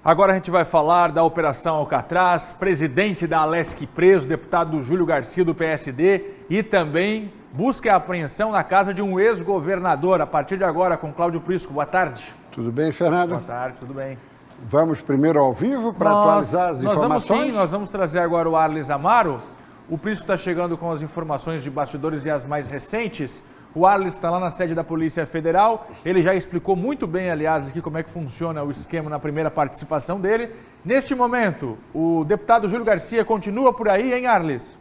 Agora a gente vai falar da Operação Alcatraz, presidente da Alesc preso, deputado Júlio Garcia do PSD e também busca e apreensão na casa de um ex-governador. A partir de agora com Cláudio Prisco. Boa tarde. Tudo bem, Fernando? Boa tarde, tudo bem. Vamos primeiro ao vivo para atualizar as informações? Nós vamos trazer agora o Arles Amaro. O Prisco está chegando com as informações de bastidores e as mais recentes. O Arles está lá na sede da Polícia Federal, ele já explicou muito bem, aliás, aqui como é que funciona o esquema na primeira participação dele. Neste momento, o deputado Júlio Garcia continua por aí, hein, Arles?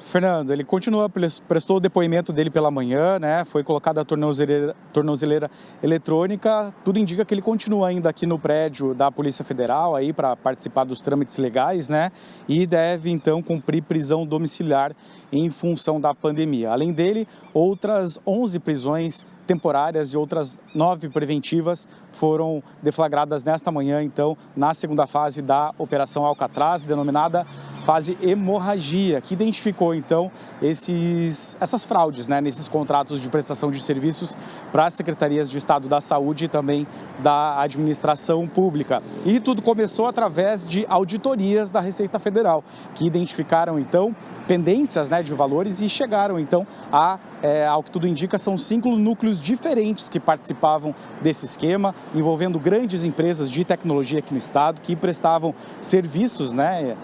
Fernando, ele continua, prestou o depoimento dele pela manhã, né? Foi colocada a tornozeleira eletrônica. Tudo indica que ele continua ainda aqui no prédio da Polícia Federal aí para participar dos trâmites legais, né? E deve então cumprir prisão domiciliar em função da pandemia. Além dele, outras 11 prisões temporárias e outras 9 preventivas foram deflagradas nesta manhã, então, na segunda fase da Operação Alcatraz, denominada fase hemorragia, que identificou, então, essas fraudes, né, nesses contratos de prestação de serviços para as secretarias de Estado da Saúde e também da Administração Pública. E tudo começou através de auditorias da Receita Federal, que identificaram, então, pendências, né, de valores e chegaram, então, ao que tudo indica, são 5 núcleos diferentes que participavam desse esquema, envolvendo grandes empresas de tecnologia aqui no estado, que prestavam serviços, né,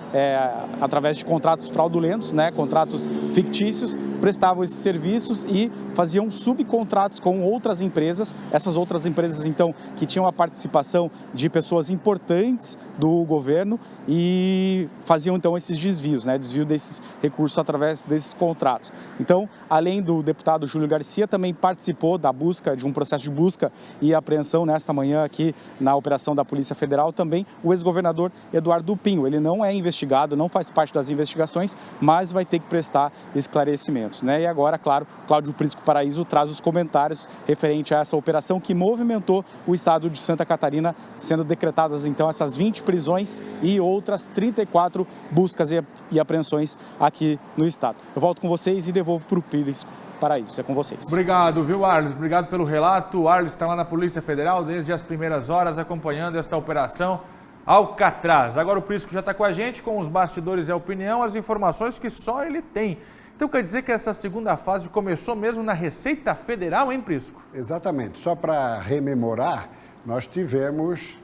através de contratos fraudulentos, né, contratos fictícios, prestavam esses serviços e faziam subcontratos com outras empresas. Essas outras empresas, então, que tinham a participação de pessoas importantes do governo e faziam, então, esses desvios, né, desvio desses recursos através desses contratos. Então, além do deputado Júlio Garcia, também participou da busca, de um processo de busca e apreensão nesta manhã aqui na operação da Polícia Federal, também o ex-governador Eduardo Pinho. Ele não é investigado, não faz parte das investigações, mas vai ter que prestar esclarecimentos, né? E agora, claro, Cláudio Prisco Paraíso traz os comentários referente a essa operação que movimentou o estado de Santa Catarina, sendo decretadas então essas 20 prisões e outras 34 buscas e apreensões aqui no estado. Eu volto com vocês e devolvo para o Prisco Paraíso. É com vocês. Obrigado, viu, Arles? Obrigado pelo relato. O Arles está lá na Polícia Federal desde as primeiras horas acompanhando esta operação Alcatraz. Agora o Prisco já está com a gente, com os bastidores e a opinião, as informações que só ele tem. Então quer dizer que essa segunda fase começou mesmo na Receita Federal, hein, Prisco? Exatamente. Só para rememorar, nós tivemos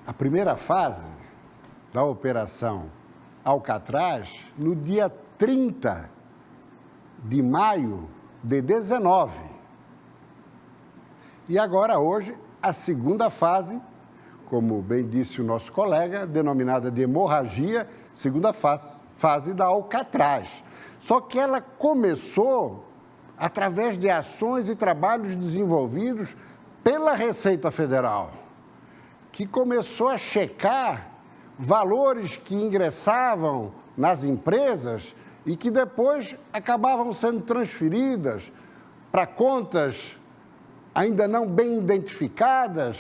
a primeira fase da Operação Alcatraz no dia 30 de maio de 19. E agora, hoje, a segunda fase, como bem disse o nosso colega, denominada de hemorragia, segunda fase da Alcatraz. Só que ela começou através de ações e trabalhos desenvolvidos pela Receita Federal, que começou a checar valores que ingressavam nas empresas e que depois acabavam sendo transferidas para contas ainda não bem identificadas,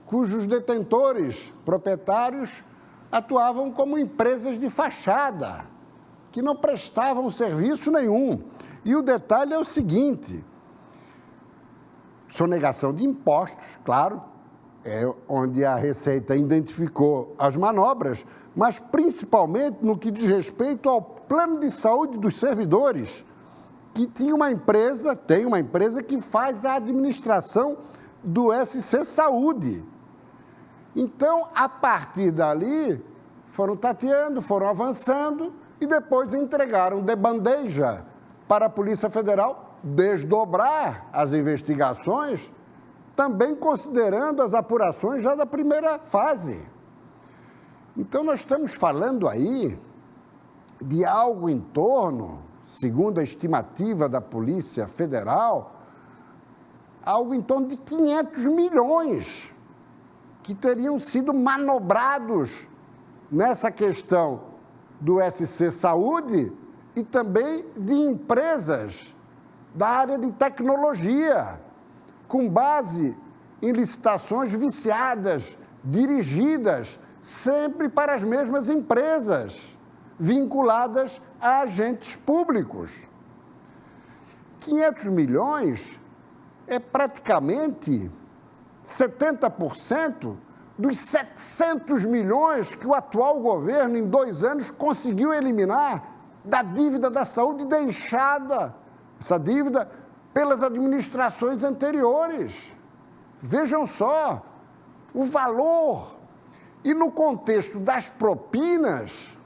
cujos detentores, proprietários, atuavam como empresas de fachada, que não prestavam serviço nenhum. E o detalhe é o seguinte: sonegação de impostos, claro, é onde a Receita identificou as manobras, mas principalmente no que diz respeito ao plano de saúde dos servidores, que tem uma empresa que faz a administração do SC Saúde. Então, a partir dali, foram tateando, foram avançando e depois entregaram de bandeja para a Polícia Federal desdobrar as investigações, também considerando as apurações já da primeira fase. Então, nós estamos falando aí de algo em torno, segundo a estimativa da Polícia Federal, algo em torno de 500 milhões que teriam sido manobrados nessa questão do SC Saúde e também de empresas da área de tecnologia, com base em licitações viciadas, dirigidas sempre para as mesmas empresas, vinculadas a agentes públicos. 500 milhões é praticamente 70% dos 700 milhões que o atual governo, em 2 anos, conseguiu eliminar da dívida da saúde deixada, essa dívida, pelas administrações anteriores. Vejam só o valor. E no contexto das propinas,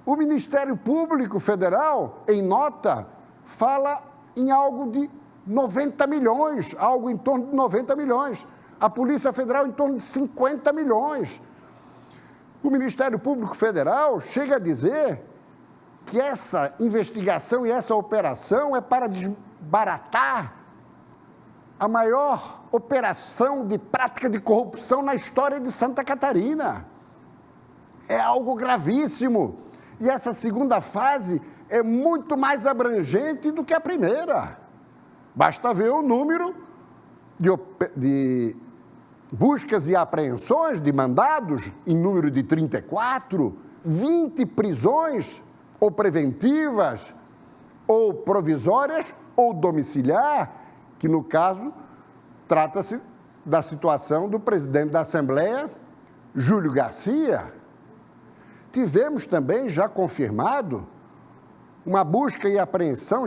o Ministério Público Federal, em nota, fala em algo de 90 milhões, algo em torno de 90 milhões. A Polícia Federal em torno de 50 milhões. O Ministério Público Federal chega a dizer que essa investigação e essa operação é para desbaratar a maior operação de prática de corrupção na história de Santa Catarina. É algo gravíssimo. E essa segunda fase é muito mais abrangente do que a primeira. Basta ver o número de buscas e apreensões de mandados em número de 34, 20 prisões, ou preventivas, ou provisórias, ou domiciliar, que no caso trata-se da situação do presidente da Assembleia, Júlio Garcia. Tivemos também já confirmado uma busca e apreensão,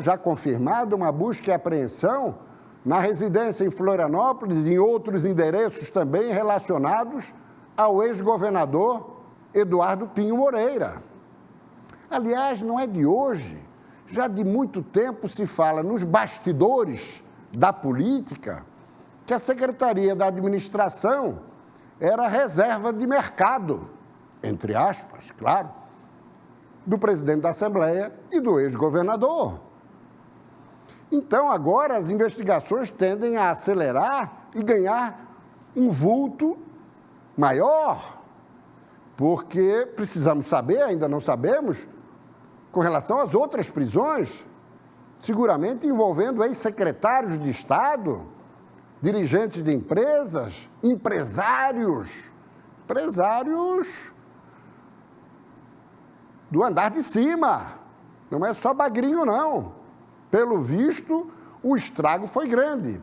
na residência em Florianópolis e em outros endereços também relacionados ao ex-governador Eduardo Pinho Moreira. Aliás, não é de hoje, já de muito tempo se fala nos bastidores da política que a Secretaria da Administração era reserva de mercado, entre aspas, claro, do presidente da Assembleia e do ex-governador. Então, agora as investigações tendem a acelerar e ganhar um vulto maior, porque precisamos saber, ainda não sabemos, com relação às outras prisões, seguramente envolvendo ex-secretários de Estado, dirigentes de empresas, empresários do andar de cima. Não é só bagrinho, não. Pelo visto, o estrago foi grande.